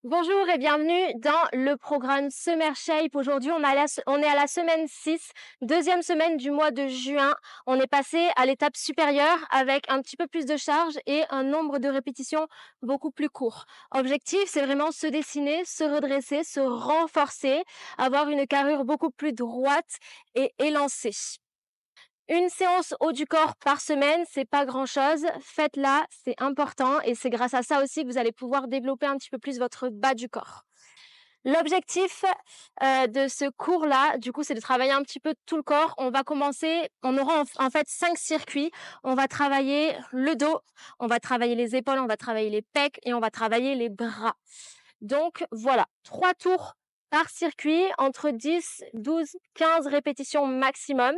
Bonjour et bienvenue dans le programme Summer Shape. Aujourd'hui, on est à la semaine 6, deuxième semaine du mois de juin. On est passé à l'étape supérieure avec un petit peu plus de charge et un nombre de répétitions beaucoup plus court. Objectif, c'est vraiment se dessiner, se redresser, se renforcer, avoir une carrure beaucoup plus droite et élancée. Une séance haut du corps par semaine, c'est pas grand-chose. Faites-la, c'est important et c'est grâce à ça aussi que vous allez pouvoir développer un petit peu plus votre bas du corps. L'objectif, de ce cours-là, du coup, c'est de travailler un petit peu tout le corps. On aura en fait 5 circuits. On va travailler le dos, on va travailler les épaules, on va travailler les pecs et on va travailler les bras. Donc voilà, 3 tours par circuit, entre 10, 12, 15 répétitions maximum.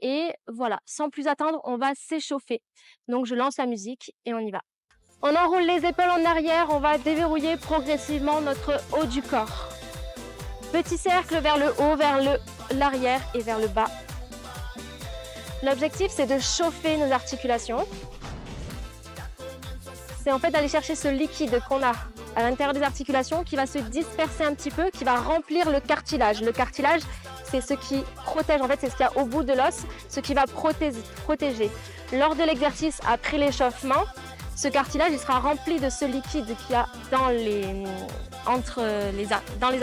Et voilà, sans plus attendre, on va s'échauffer. Donc je lance la musique et on y va. On enroule les épaules en arrière, on va déverrouiller progressivement notre haut du corps. Petit cercle vers le haut, vers l'arrière et vers le bas. L'objectif, c'est de chauffer nos articulations. C'est en fait d'aller chercher ce liquide qu'on a à l'intérieur des articulations qui va se disperser un petit peu, qui va remplir le cartilage. Le cartilage, c'est ce qui protège, en fait, c'est ce qu'il y a au bout de l'os, ce qui va protéger. Lors de l'exercice, après l'échauffement, ce cartilage il sera rempli de ce liquide qu'il y a dans les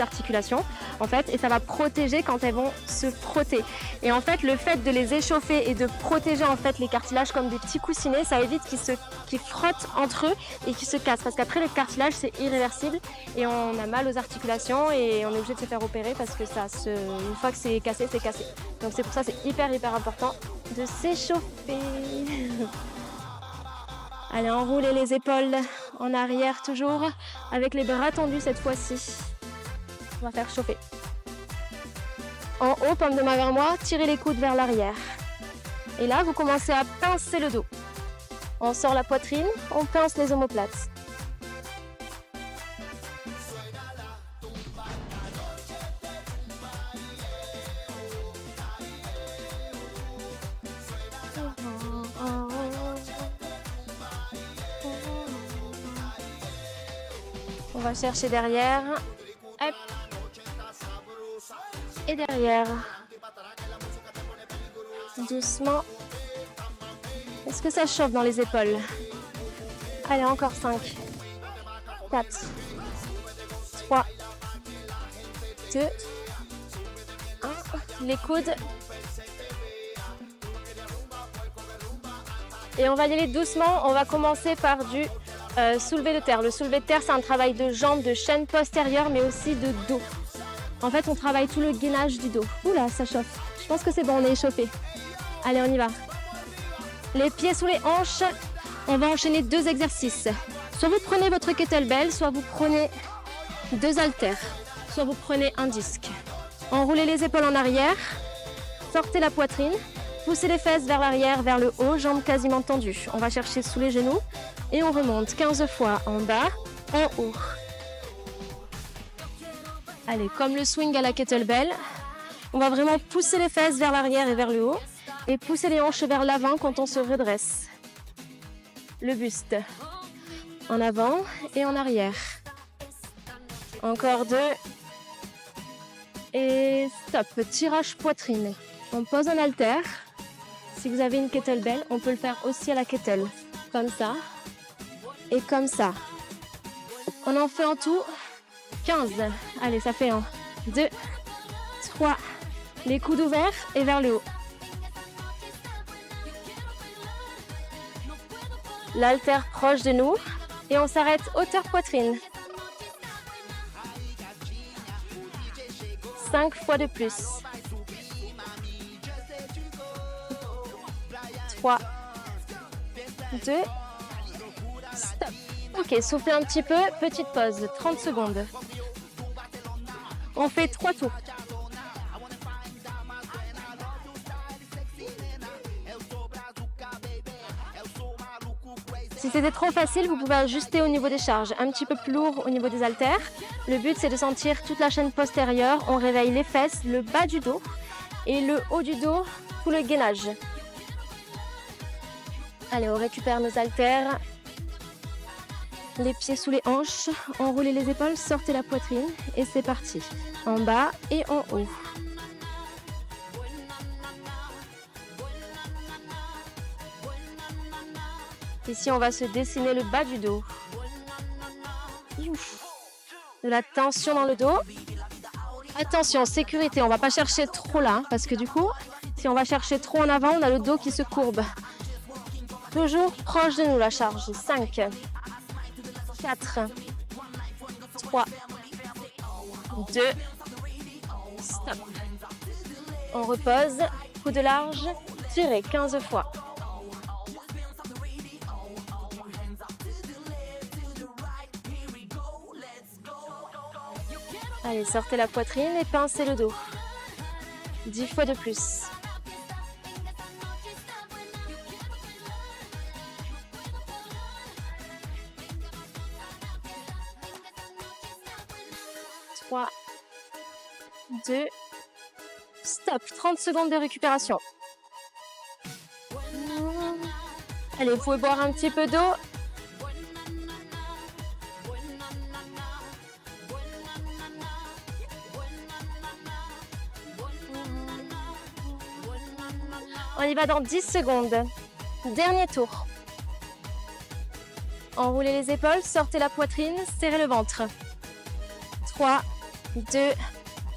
articulations, en fait, et ça va protéger quand elles vont se frotter. Et en fait, le fait de les échauffer et de protéger en fait les cartilages comme des petits coussinets, ça évite qu'ils frottent entre eux et qu'ils se cassent. Parce qu'après, le cartilage, c'est irréversible et on a mal aux articulations et on est obligé de se faire opérer parce que une fois que c'est cassé, c'est cassé. Donc c'est pour ça que c'est hyper important de s'échauffer. Allez, enroulez les épaules en arrière toujours, avec les bras tendus cette fois-ci. On va faire chauffer. En haut, paume de main vers moi, tirez les coudes vers l'arrière. Et là, vous commencez à pincer le dos. On sort la poitrine, on pince les omoplates. On va chercher derrière. Hop. Et derrière. Doucement. Est-ce que ça chauffe dans les épaules? Allez, encore 5, 4, 3, 2, 1. Les coudes. Et on va y aller doucement. On va commencer par du soulevé de terre. Le soulevé de terre, c'est un travail de jambes, de chaîne postérieure, mais aussi de dos. En fait, on travaille tout le gainage du dos. Oula, ça chauffe. Je pense que c'est bon, on est échauffé. Allez, on y va. Les pieds sous les hanches. On va enchaîner 2 exercices. Soit vous prenez votre kettlebell, soit vous prenez 2 haltères, soit vous prenez un disque. Enroulez les épaules en arrière. Sortez la poitrine. Poussez les fesses vers l'arrière, vers le haut, jambes quasiment tendues. On va chercher sous les genoux et on remonte 15 fois en bas, en haut. Allez, comme le swing à la kettlebell, on va vraiment pousser les fesses vers l'arrière et vers le haut et pousser les hanches vers l'avant quand on se redresse. Le buste en avant et en arrière. Encore 2. Et stop, tirage poitrine. On pose un haltère. Si vous avez une kettlebell, on peut le faire aussi à la kettle. Comme ça et comme ça. On en fait en tout 15. Allez, ça fait 1, 2, 3. Les coudes ouverts et vers le haut. L'haltère proche de nous. Et on s'arrête hauteur poitrine. 5 fois de plus. 3, 2, stop. Ok, soufflez un petit peu, petite pause, 30 secondes. On fait 3 tours. Si c'était trop facile, vous pouvez ajuster au niveau des charges, un petit peu plus lourd au niveau des haltères. Le but, c'est de sentir toute la chaîne postérieure. On réveille les fesses, le bas du dos et le haut du dos, tout le gainage. Allez, on récupère nos haltères. Les pieds sous les hanches, enroulez les épaules, sortez la poitrine et c'est parti. En bas et en haut. Ici, on va se dessiner le bas du dos. De la tension dans le dos. Attention, sécurité, on ne va pas chercher trop là, parce que du coup, si on va chercher trop en avant, on a le dos qui se courbe. Toujours proche de nous la charge. 5, 4, 3, 2, stop. On repose, coude large, tirez 15 fois. Allez, sortez la poitrine et pincez le dos. 10 fois de plus. Trois, 2, stop. 30 secondes de récupération. Allez, vous pouvez boire un petit peu d'eau. On y va dans 10 secondes. Dernier tour. Enroulez les épaules, sortez la poitrine, serrez le ventre. 3, 2,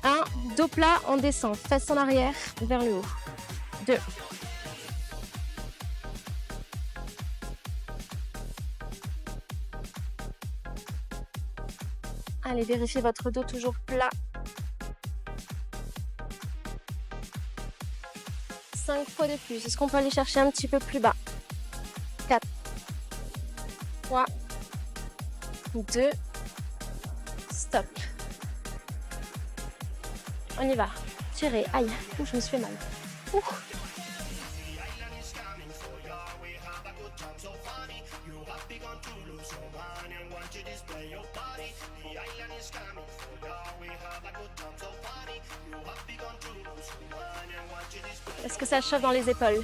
1. Dos plat, on descend. Fesses en arrière, vers le haut. 2. Allez, vérifiez votre dos toujours plat. 5 fois de plus. Est-ce qu'on peut aller chercher un petit peu plus bas? 4, 3, 2, stop. On y va. Tirez. Aïe, ouh, je me suis fait mal. Ouh. Est-ce que ça chauffe dans les épaules?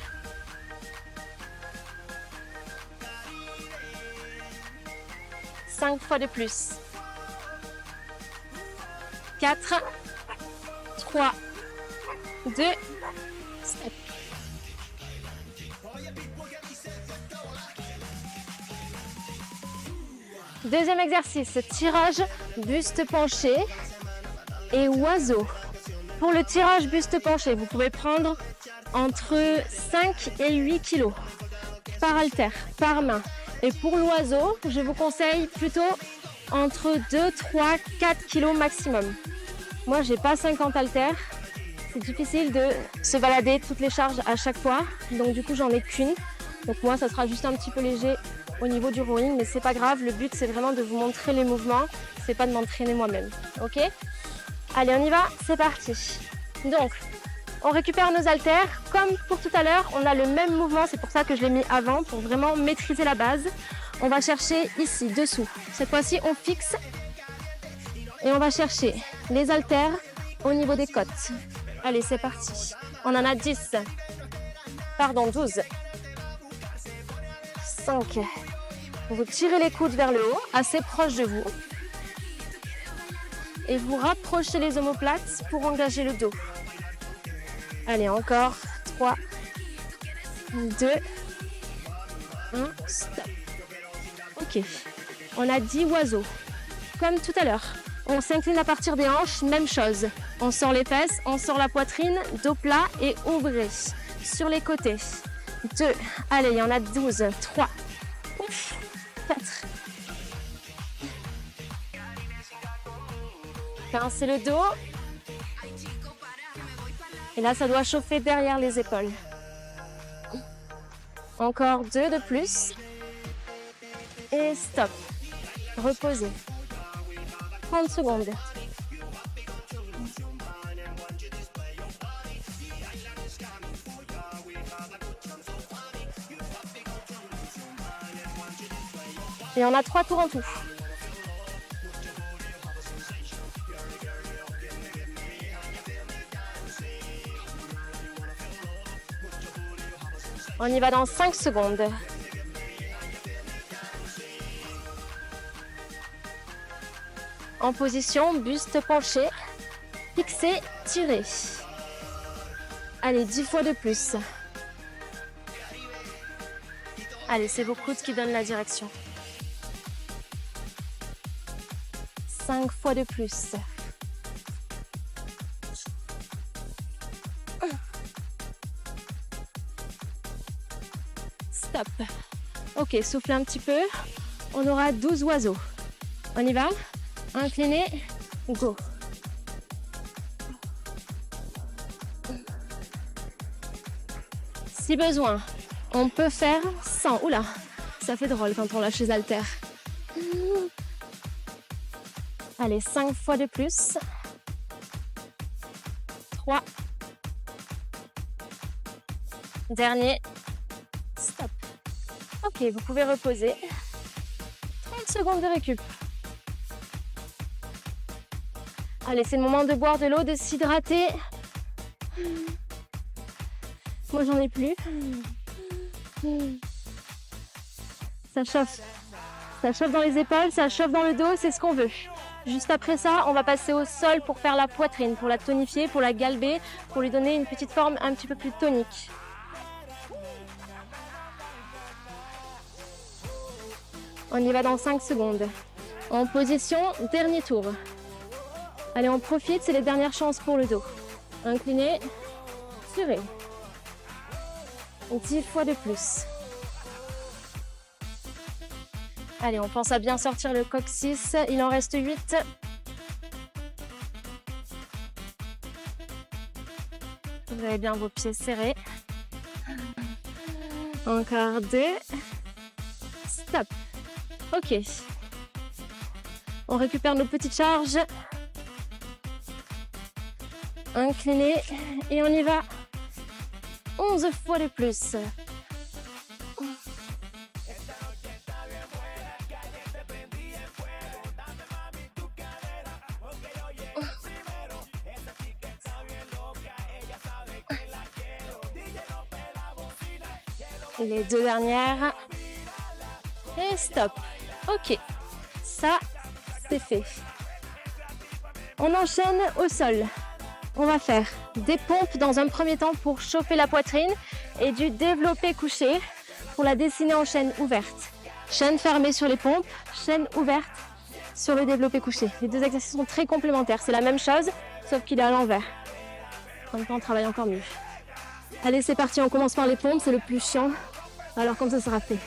Cinq fois de plus. 4, 3, 2, stop. Deuxième exercice, tirage buste penché et oiseau. Pour le tirage buste penché, vous pouvez prendre entre 5 et 8 kg par haltère, par main. Et pour l'oiseau, je vous conseille plutôt entre 2, 3, 4 kg maximum. Moi, j'ai pas 50 haltères. C'est difficile de se balader toutes les charges à chaque fois. Donc du coup, j'en ai qu'une. Donc moi, ça sera juste un petit peu léger au niveau du rowing, mais c'est pas grave. Le but, c'est vraiment de vous montrer les mouvements. C'est pas de m'entraîner moi-même. Ok? Allez, on y va. C'est parti. Donc, on récupère nos haltères. Comme pour tout à l'heure, on a le même mouvement. C'est pour ça que je l'ai mis avant, pour vraiment maîtriser la base. On va chercher ici, dessous. Cette fois-ci, on fixe. Et on va chercher les haltères au niveau des côtes. Allez, c'est parti. On en a 10. Pardon, 12. 5. Vous tirez les coudes vers le haut, assez proche de vous. Et vous rapprochez les omoplates pour engager le dos. Allez, encore. 3, 2, 1, stop. Ok. On a 10 oiseaux. Comme tout à l'heure. On s'incline à partir des hanches, même chose. On sort les fesses, on sort la poitrine, dos plat et ouvrez. Sur les côtés. 2. Allez, il y en a 12. 3. 4. Pincez le dos. Et là, ça doit chauffer derrière les épaules. Encore 2 de plus. Et stop. Reposez. 30 secondes. Et on a 3 tours en tout. On y va dans 5 secondes. En position, buste penché, fixé, tiré. Allez, 10 fois de plus. Allez, c'est vos coudes qui donnent la direction. 5 fois de plus. Stop. Ok, soufflez un petit peu. On aura 12 oiseaux. On y va? Incliné, go. Si besoin, on peut faire 100. Oula, ça fait drôle quand on lâche les haltères. Allez, 5 fois de plus. 3. Dernier. Stop. Ok, vous pouvez reposer. 30 secondes de récup. Allez, c'est le moment de boire de l'eau, de s'hydrater. Moi, j'en ai plus. Ça chauffe. Ça chauffe dans les épaules, ça chauffe dans le dos, c'est ce qu'on veut. Juste après ça, on va passer au sol pour faire la poitrine, pour la tonifier, pour la galber, pour lui donner une petite forme un petit peu plus tonique. On y va dans 5 secondes. En position, dernier tour. Allez, on profite, c'est les dernières chances pour le dos. Incliné, tiré. 10 fois de plus. Allez, on pense à bien sortir le coccyx. Il en reste 8. Vous avez bien vos pieds serrés. Encore 2. Stop. Ok. On récupère nos petites charges. Incliné. Et on y va. 11 fois de plus. Et les 2 dernières. Et stop. Ok. Ça, c'est fait. On enchaîne au sol. On va faire des pompes dans un premier temps pour chauffer la poitrine et du développé couché pour la dessiner en chaîne ouverte. Chaîne fermée sur les pompes, chaîne ouverte sur le développé couché. Les 2 exercices sont très complémentaires. C'est la même chose, sauf qu'il est à l'envers. Comme ça, on travaille encore mieux. Allez, c'est parti. On commence par les pompes. C'est le plus chiant. Alors, comme ça sera fait.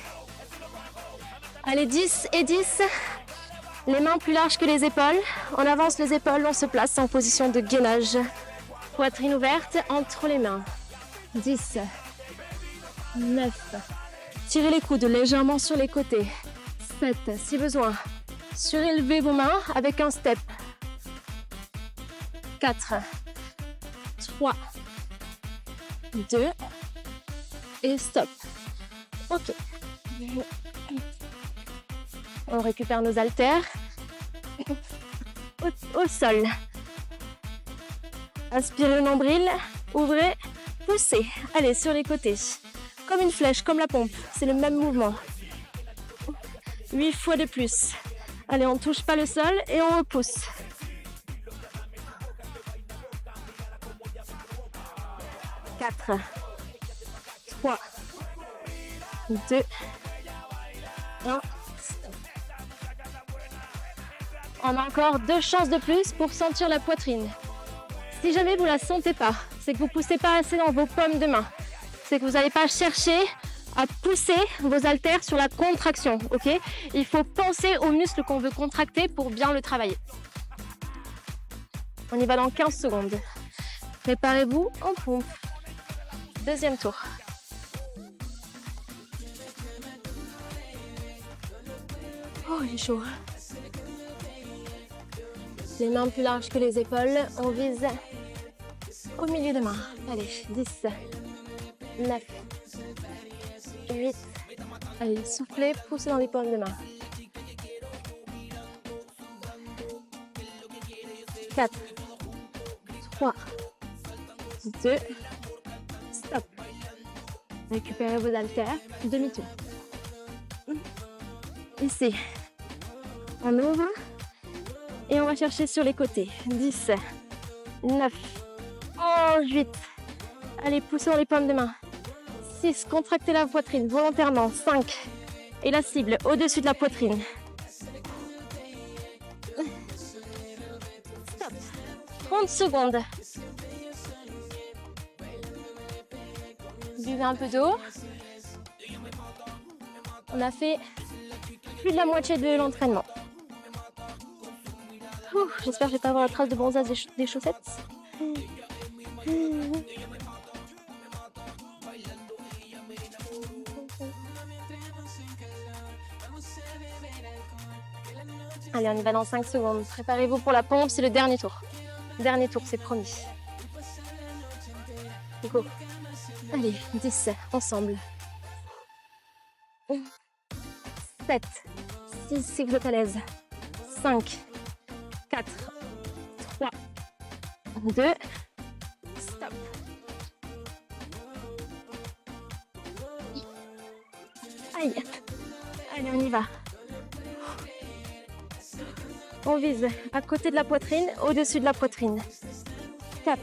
Allez, 10 et 10. Les mains plus larges que les épaules. On avance les épaules, on se place en position de gainage. Poitrine ouverte entre les mains. 10, 9. Tirez les coudes légèrement sur les côtés. 7, si besoin. Surélevez vos mains avec un step. 4, 3, 2 et stop. Ok. On récupère nos haltères au sol. Aspirez le nombril, ouvrez, poussez. Allez, sur les côtés. Comme une flèche, comme la pompe. C'est le même mouvement. 8 fois de plus. Allez, on ne touche pas le sol et on repousse. Quatre, 3, 2, 1. On a encore 2 chances de plus pour sentir la poitrine. Si jamais vous ne la sentez pas, c'est que vous ne poussez pas assez dans vos paumes de main. C'est que vous n'allez pas chercher à pousser vos haltères sur la contraction. Ok ? Il faut penser aux muscles qu'on veut contracter pour bien le travailler. On y va dans 15 secondes. Préparez-vous en pompe. Deuxième tour. Oh, il est chaud. Les mains plus larges que les épaules. On vise au milieu de main. Allez, 10, 9, 8. Allez, soufflez, poussez dans les paumes de main. 4, 3, 2, stop. Récupérez vos haltères, demi-tour. Ici, on ouvre et on on va chercher sur les côtés. 10, 9, 8. Allez, poussons les paumes de main. 6, contractez la poitrine volontairement. 5, et la cible au-dessus de la poitrine. Stop. 30 secondes. Buvez un peu d'eau. On a fait plus de la moitié de l'entraînement. J'espère que je vais pas avoir la trace de bronzage des chaussettes. Allez, on y va dans 5 secondes. Préparez-vous pour la pompe, c'est le dernier tour. Dernier tour, c'est promis. Go. Allez, 10, ensemble. 7, 6, si vous êtes à l'aise. 5, 4, 3, 2, stop. Aïe. Allez, on y va. On vise à côté de la poitrine, au-dessus de la poitrine. 4,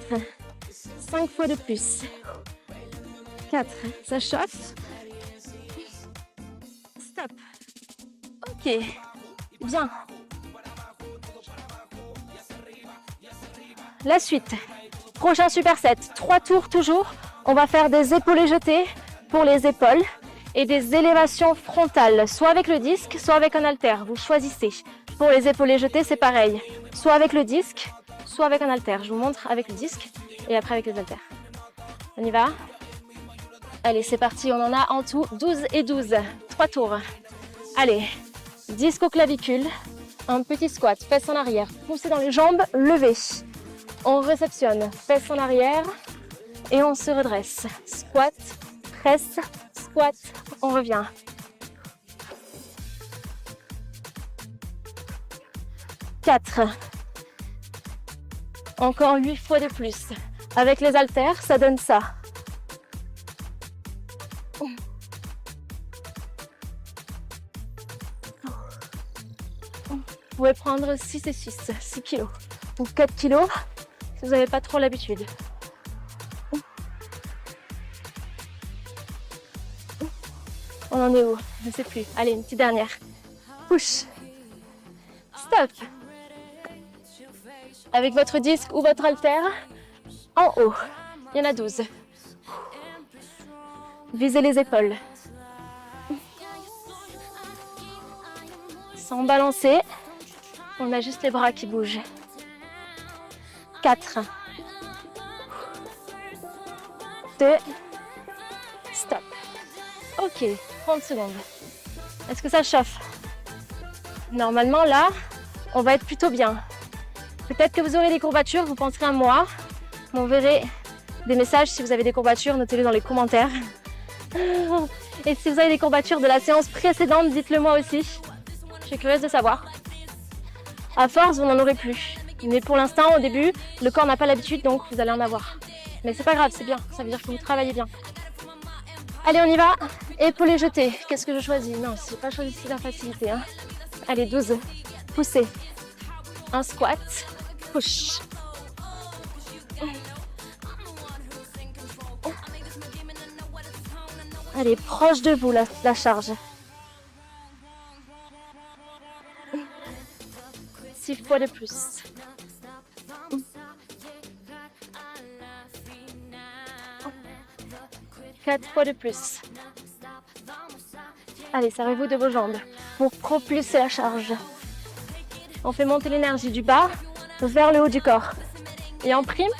5 fois de plus. 4, ça chauffe. Stop. Ok, bien. La suite. Prochain superset, 3 tours toujours. On va faire des épaulés jetés pour les épaules et des élévations frontales, soit avec le disque, soit avec un haltère. Vous choisissez. Pour les épaulés jetés, c'est pareil. Soit avec le disque, soit avec un haltère. Je vous montre avec le disque et après avec les haltères. On y va? Allez, c'est parti. On en a en tout 12 et 12. 3 tours. Allez, disque aux clavicules. Un petit squat, fesses en arrière. Poussez dans les jambes, levez. On réceptionne, fesses en arrière et on se redresse. Squat, presse, squat, on revient. Quatre. Encore 8 fois de plus. Avec les haltères, ça donne ça. Vous pouvez prendre 6 et 6, 6 kg ou 4 kg si vous n'avez pas trop l'habitude. On en est où? Je ne sais plus. Allez, une petite dernière. Push. Stop. Avec votre disque ou votre haltère, en haut. Il y en a 12. Visez les épaules. Sans balancer, on a juste les bras qui bougent. 4. 2. Stop. Ok, 30 secondes. Est-ce que ça chauffe? Normalement, là, on va être plutôt bien. Peut-être que vous aurez des courbatures, vous penserez à moi. M'enverrez des messages si vous avez des courbatures, notez-les dans les commentaires. Et si vous avez des courbatures de la séance précédente, dites-le moi aussi. Je suis curieuse de savoir. À force, vous n'en aurez plus. Mais pour l'instant, au début, le corps n'a pas l'habitude, donc vous allez en avoir. Mais c'est pas grave, c'est bien. Ça veut dire que vous travaillez bien. Allez, on y va. Épaulés jetés. Qu'est-ce que je choisis? Non, je n'ai pas choisi la facilité. Hein. Allez, 12. Poussez. Un squat. Push. Allez, proche de vous, la charge. 6 fois de plus. Quatre fois de plus. Allez, servez-vous de vos jambes pour propulser la charge. On fait monter l'énergie du bas vers le haut du corps. Et en prime,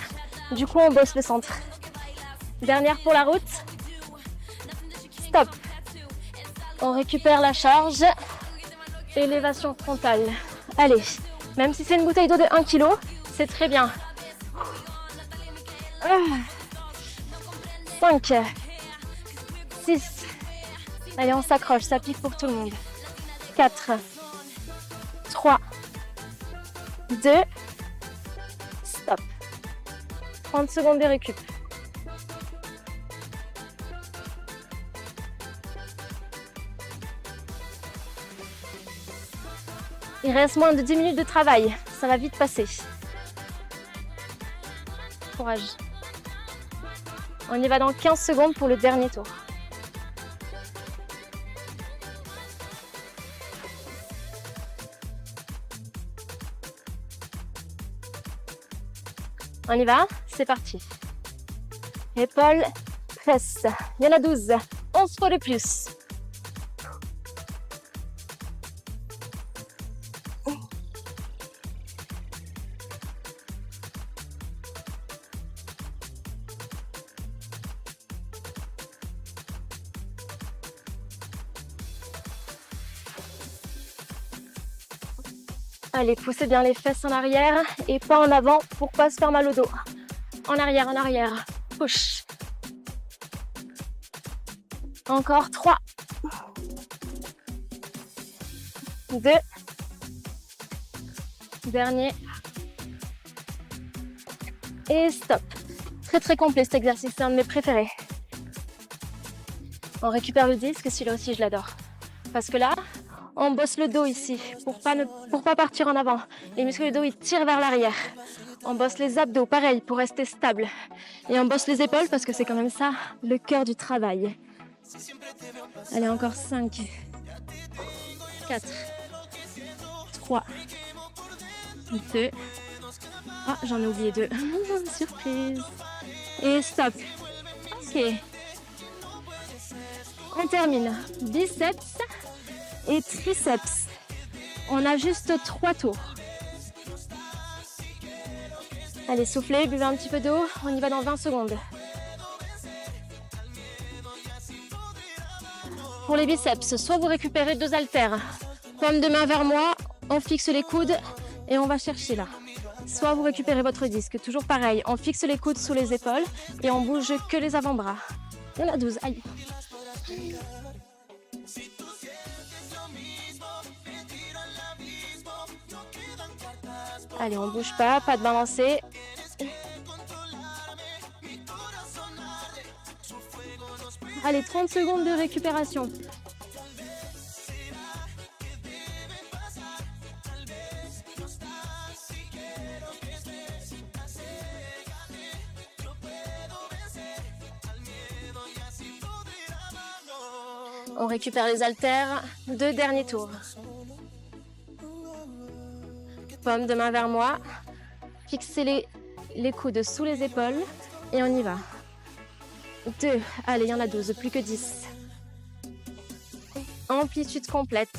du coup, on bosse le centre. Dernière pour la route. Stop. On récupère la charge. Élévation frontale. Allez, même si c'est une bouteille d'eau de 1 kg, c'est très bien. 5, 6. Allez, on s'accroche, ça pique pour tout le monde. 4, 3, 2, stop. 30 secondes de récup. Il reste moins de 10 minutes de travail. Ça va vite passer. Courage. On y va dans 15 secondes pour le dernier tour. On y va? C'est parti. Épaules, fesses. Il y en a 12. 11 fois de plus. Allez, poussez bien les fesses en arrière et pas en avant pour pas se faire mal au dos. En arrière, push. Encore 3. 2. Dernier. Et stop. Très très complet cet exercice, c'est un de mes préférés. On récupère le disque, celui-là aussi je l'adore. Parce que là, on bosse le dos ici pour pas partir en avant. Les muscles du dos ils tirent vers l'arrière. On bosse les abdos, pareil, pour rester stable. Et on bosse les épaules parce que c'est quand même ça le cœur du travail. Allez, encore 5, 4, 3, 2. Ah, j'en ai oublié 2. Surprise. Et stop. Ok. On termine. Biceps et triceps. On a juste 3 tours. Allez, soufflez, buvez un petit peu d'eau. On y va dans 20 secondes. Pour les biceps, soit vous récupérez 2 haltères. Paume de main vers moi, on fixe les coudes et on va chercher là. Soit vous récupérez votre disque, toujours pareil. On fixe les coudes sous les épaules et on bouge que les avant-bras. Il y en a 12, aïe. Allez, on bouge pas de balancer. Allez, 30 secondes de récupération. On récupère les haltères. 2 derniers tours. Paume de main vers moi. Fixez les coudes sous les épaules et on y va. 2. Allez, il y en a 12, plus que 10. Amplitude complète.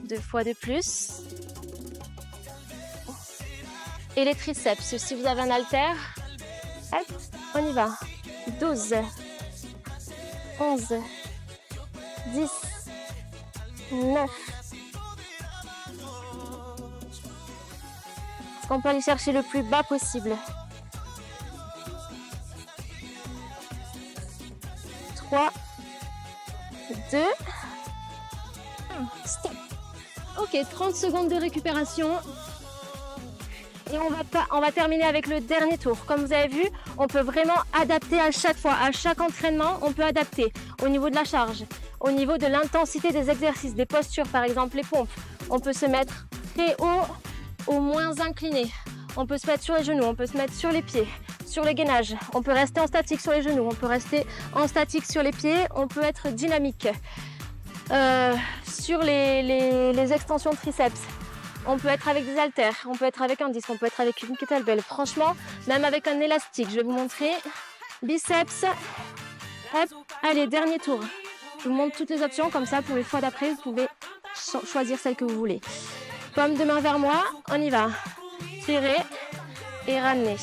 Deux fois de plus. Et les triceps, si vous avez un haltère, hop, on y va. 12, 11, 10, 9. Est-ce qu'on peut aller chercher le plus bas possible? 3, 2, 1. Stop. Ok, 30 secondes de récupération. Et on va terminer avec le dernier tour. Comme vous avez vu, on peut vraiment adapter à chaque fois. À chaque entraînement, on peut adapter au niveau de la charge, au niveau de l'intensité des exercices, des postures, par exemple les pompes. On peut se mettre très haut ou moins incliné. On peut se mettre sur les genoux, on peut se mettre sur les pieds, sur les gainages. On peut rester en statique sur les genoux, on peut rester en statique sur les pieds. On peut être dynamique sur les extensions de triceps. On peut être avec des haltères, on peut être avec un disque, on peut être avec une kettlebell. Franchement, même avec un élastique, je vais vous montrer. Biceps. Hop. Allez, dernier tour. Je vous montre toutes les options, comme ça, pour les fois d'après, vous pouvez choisir celle que vous voulez. Paume de main vers moi, on y va. Serrez et ramenez.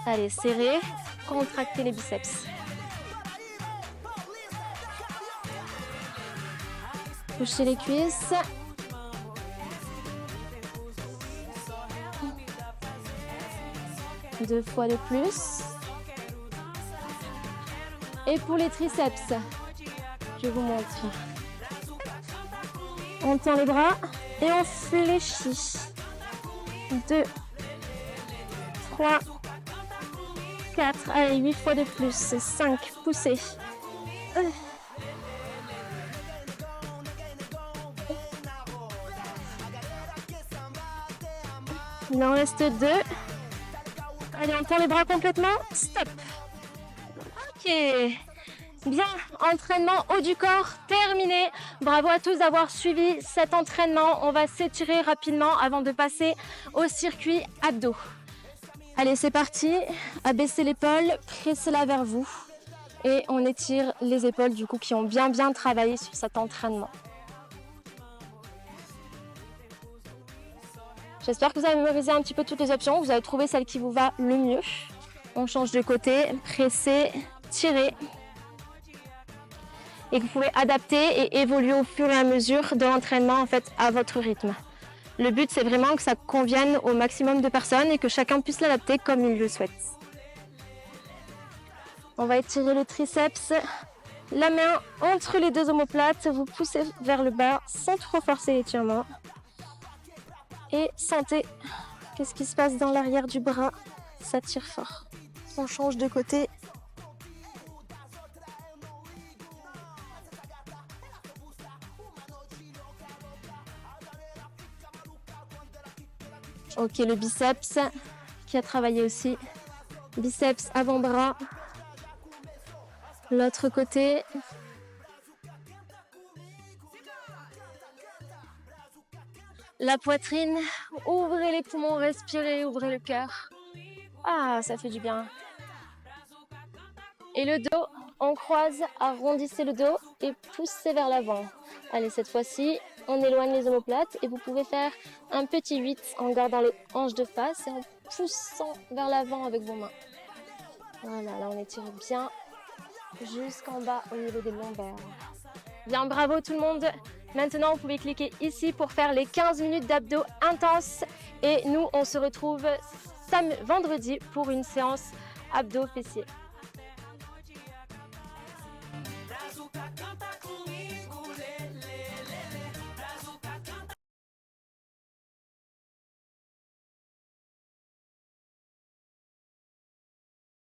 Allez, serrez, contractez les biceps. Touchez les cuisses. Deux fois de plus. Et pour les triceps, je vous montre. On tend les bras et on fléchit. 2, 3, 4, allez, 8 fois de plus, 5, poussez. Il en reste 2. Allez, on tend les bras complètement. Stop. Ok. Bien, entraînement haut du corps terminé. Bravo à tous d'avoir suivi cet entraînement. On va s'étirer rapidement avant de passer au circuit abdos. Allez, c'est parti. Abaissez l'épaule, pressez-la vers vous. Et on étire les épaules du coup qui ont bien travaillé sur cet entraînement. J'espère que vous avez mémorisé un petit peu toutes les options. Vous avez trouvé celle qui vous va le mieux. On change de côté, pressez, tirez. Et que vous pouvez adapter et évoluer au fur et à mesure de l'entraînement en fait à votre rythme. Le but c'est vraiment que ça convienne au maximum de personnes et que chacun puisse l'adapter comme il le souhaite. On va étirer le triceps, la main entre les deux omoplates, vous poussez vers le bas sans trop forcer l'étirement. Et sentez qu'est-ce qui se passe dans l'arrière du bras, ça tire fort. On change de côté. Ok, le biceps qui a travaillé aussi. Biceps avant-bras. L'autre côté. La poitrine, ouvrez les poumons, respirez, ouvrez le cœur. Ah, ça fait du bien. Et le dos, on croise, arrondissez le dos et poussez vers l'avant. Allez, cette fois-ci, on éloigne les omoplates et vous pouvez faire un petit 8 en gardant les hanches de face et en poussant vers l'avant avec vos mains. Voilà, là on étire bien jusqu'en bas au niveau des lombaires. Bien, bravo tout le monde. Maintenant, vous pouvez cliquer ici pour faire les 15 minutes d'abdos intenses. Et nous, on se retrouve vendredi pour une séance abdos fessiers.